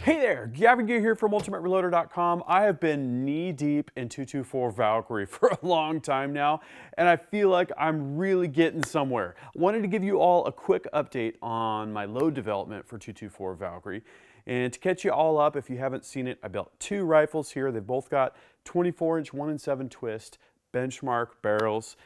Hey there, Gavin here from UltimateReloader.com. I have been knee-deep in 224 Valkyrie for a long time now, and I feel like I'm really getting somewhere. I wanted to give you all a quick update on my load development for 224 Valkyrie. And to catch you all up, if you haven't seen it, I built two rifles here. They've both got 24-inch 1-in-7 twist benchmark barrels.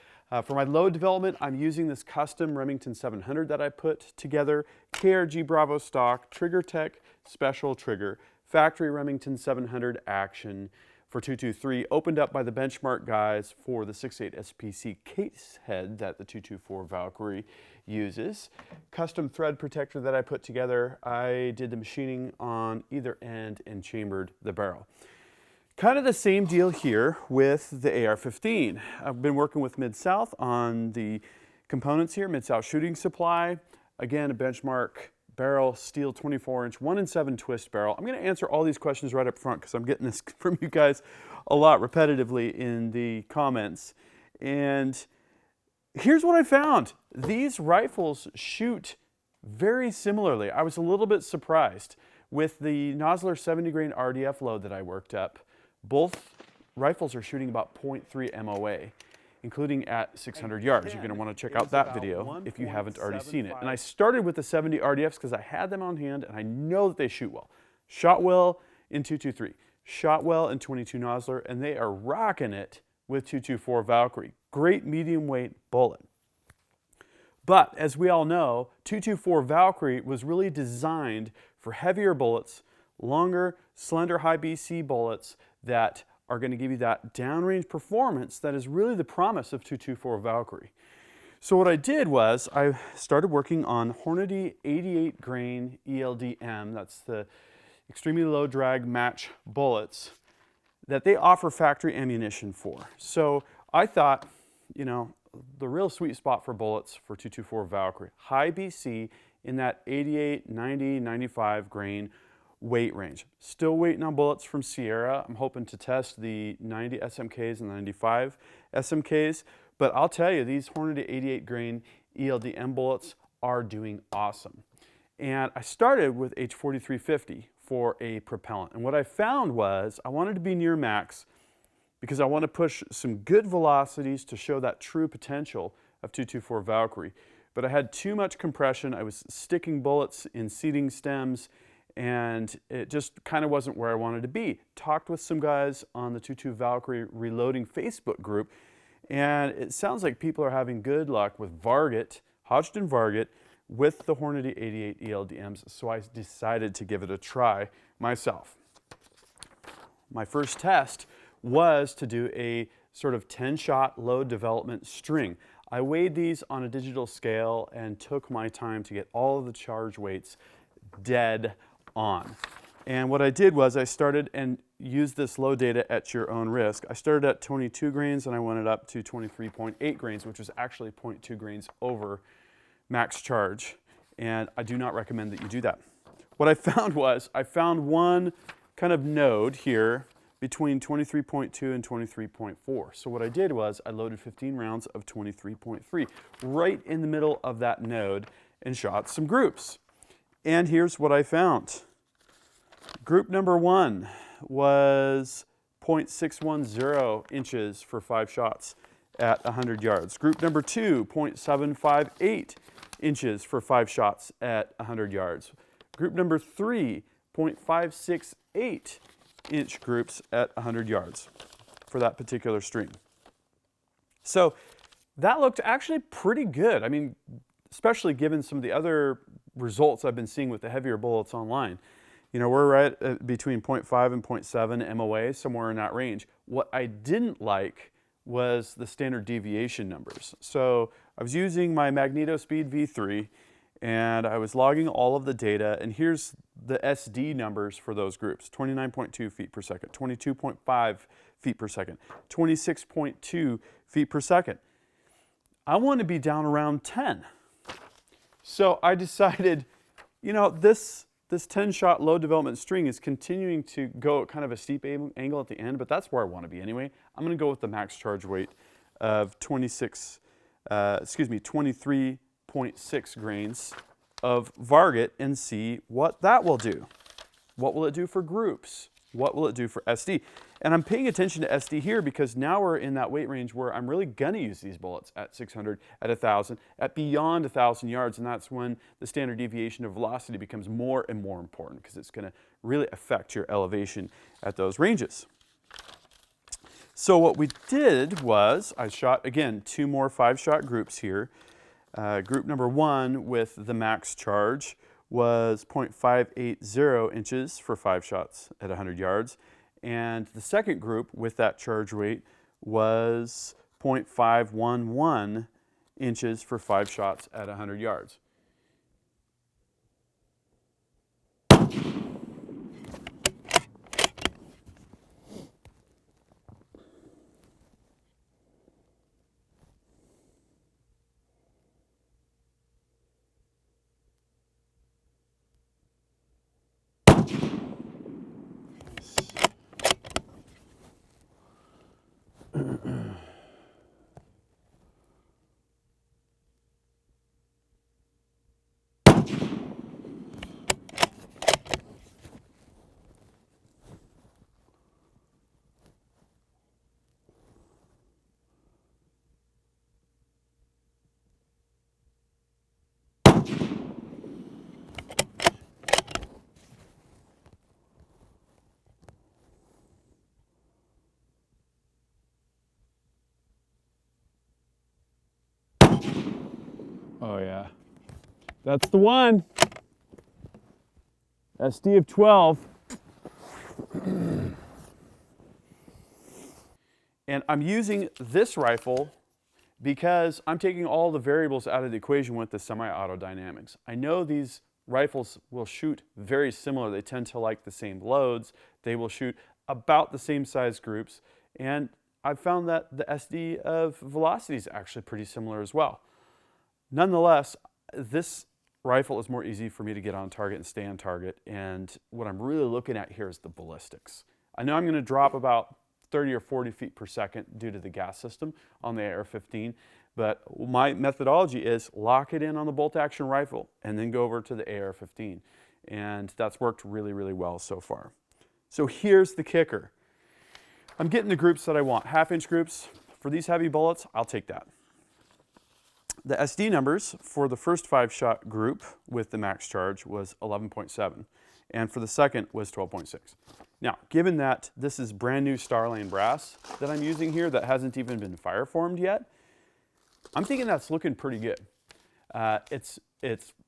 For my load development, I'm using this custom Remington 700 that I put together, KRG Bravo stock, Trigger Tech special trigger, factory Remington 700 action for 223, opened up by the Benchmark guys for the 6.8 SPC case head that the 224 Valkyrie uses. Custom thread protector that I put together. I did the machining on either end and chambered the barrel. Kind of the same deal here with the AR-15. I've been working with Mid-South on the components here, Mid-South Shooting Supply. Again, a Benchmark barrel, steel 24-inch, 1-in-7 twist barrel. I'm going to answer all these questions right up front because I'm getting this from you guys a lot repetitively in the comments. And here's what I found. These rifles shoot very similarly. I was a little bit surprised. With the Nosler 70 grain RDF load that I worked up, both rifles are shooting about 0.3 MOA, including at 600 yards. You're going to want to check out that video if you haven't already seen it. And I started with the 70 RDFs because I had them on hand and I know that they shoot well. Shot well in 223, shot well in 22 Nosler, and they are rocking it with 224 Valkyrie. Great medium weight bullet. But as we all know, 224 Valkyrie was really designed for heavier bullets, longer, slender, high BC bullets that are going to give you that downrange performance that is really the promise of 224 Valkyrie. So what I did was I started working on Hornady 88 grain ELD-M, that's the extremely low drag match bullets that they offer factory ammunition for. So I thought, you know, the real sweet spot for bullets for 224 Valkyrie, high BC in that 88, 90, 95 grain weight range. Still waiting on bullets from Sierra. I'm hoping to test the 90 SMKs and the 95 SMKs, but I'll tell you, these Hornady 88 grain ELD-M bullets are doing awesome. And I started with H4350 for a propellant. And what I found was I wanted to be near max because I want to push some good velocities to show that true potential of 224 Valkyrie. But I had too much compression. I was sticking bullets in seating stems, and it just kind of wasn't where I wanted to be. Talked with some guys on the 22 Valkyrie Reloading Facebook group, and it sounds like people are having good luck with Varget, Hodgdon Varget, with the Hornady 88 ELD-Ms, so I decided to give it a try myself. My first test was to do a sort of 10-shot load development string. I weighed these on a digital scale and took my time to get all of the charge weights dead on. And what I did was I started and used this load data at your own risk. I started at 22 grains and I went it up to 23.8 grains, which was actually 0.2 grains over max charge. And I do not recommend that you do that. What I found was I found one kind of node here between 23.2 and 23.4. So what I did was I loaded 15 rounds of 23.3 right in the middle of that node and shot some groups. And here's what I found. Group number 1 was 0.610 inches for 5 shots at 100 yards. Group number 2, 0.758 inches for 5 shots at 100 yards. Group number 3, 0.568 inch groups at 100 yards for that particular string. So that looked actually pretty good. I mean, especially given some of the other results I've been seeing with the heavier bullets online. You know, we're right at between 0.5 and 0.7 MOA, somewhere in that range. What I didn't like was the standard deviation numbers. So I was using my MagnetoSpeed V3 and I was logging all of the data, and here's the SD numbers for those groups: 29.2 feet per second, 22.5 feet per second, 26.2 feet per second. I want to be down around 10. So I decided, you know, this 10-shot load development string is continuing to go at kind of a steep angle at the end, but that's where I want to be anyway. I'm going to go with the max charge weight of 23.6 grains of Varget and see what that will do. What will it do for groups? What will it do for SD? And I'm paying attention to SD here because now we're in that weight range where I'm really gonna use these bullets at 600, at 1,000, at beyond 1,000 yards, and that's when the standard deviation of velocity becomes more and more important because it's gonna really affect your elevation at those ranges. So what we did was I shot, again, 2 more 5-shot groups here. Group number 1 with the max charge was 0.580 inches for 5 shots at 100 yards. And the second group with that charge weight was 0.511 inches for 5 shots at 100 yards. Oh yeah, that's the one. SD of 12. And I'm using this rifle because I'm taking all the variables out of the equation with the semi-auto dynamics. I know these rifles will shoot very similar. They tend to like the same loads. They will shoot about the same size groups. And I've found that the SD of velocity is actually pretty similar as well. Nonetheless, this rifle is more easy for me to get on target and stay on target. And what I'm really looking at here is the ballistics. I know I'm going to drop about 30 or 40 feet per second due to the gas system on the AR-15, but my methodology is lock it in on the bolt action rifle and then go over to the AR-15. And that's worked really, really well so far. So here's the kicker. I'm getting the groups that I want. 1/2-inch groups. For these heavy bullets, I'll take that. The SD numbers for the first 5-shot group with the max charge was 11.7, and for the second was 12.6. Now, given that this is brand new Starlane brass that I'm using here that hasn't even been fire formed yet, I'm thinking that's looking pretty good. It's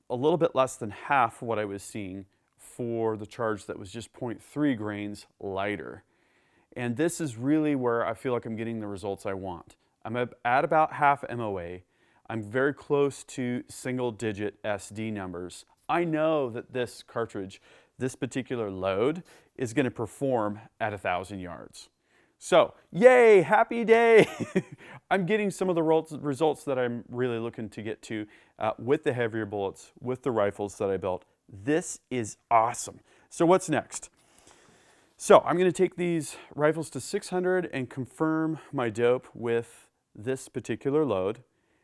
a little bit less than half what I was seeing for the charge that was just 0.3 grains lighter. And this is really where I feel like I'm getting the results I want. I'm at about half MOA. I'm very close to single-digit SD numbers. I know that this cartridge, this particular load, is going to perform at 1,000 yards. So, yay, happy day! I'm getting some of the results that I'm really looking to get to with the heavier bullets, with the rifles that I built. This is awesome. So what's next? So I'm going to take these rifles to 600 and confirm my dope with this particular load,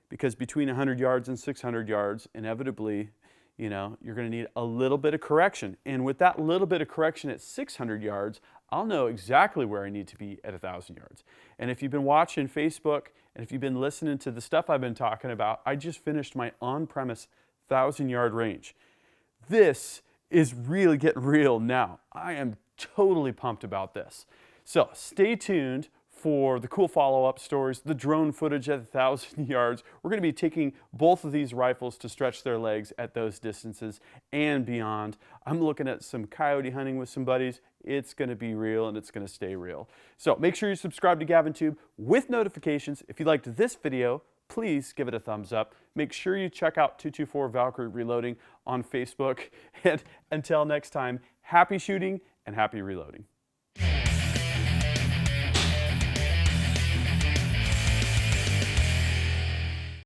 because between 100 yards and 600 yards, inevitably, you know, you're going to need a little bit of correction. And with that little bit of correction at 600 yards, I'll know exactly where I need to be at 1,000 yards. And if you've been watching Facebook and if you've been listening to the stuff I've been talking about, I just finished my on-premise 1,000-yard range. This is really getting real now. I am totally pumped about this. So stay tuned for the cool follow-up stories, the drone footage at 1,000 yards. We're going to be taking both of these rifles to stretch their legs at those distances and beyond. I'm looking at some coyote hunting with some buddies. It's going to be real and it's going to stay real. So make sure you subscribe to GavintooB with notifications. If you liked this video, please give it a thumbs up. Make sure you check out 224 Valkyrie Reloading on Facebook. And until next time, happy shooting and happy reloading.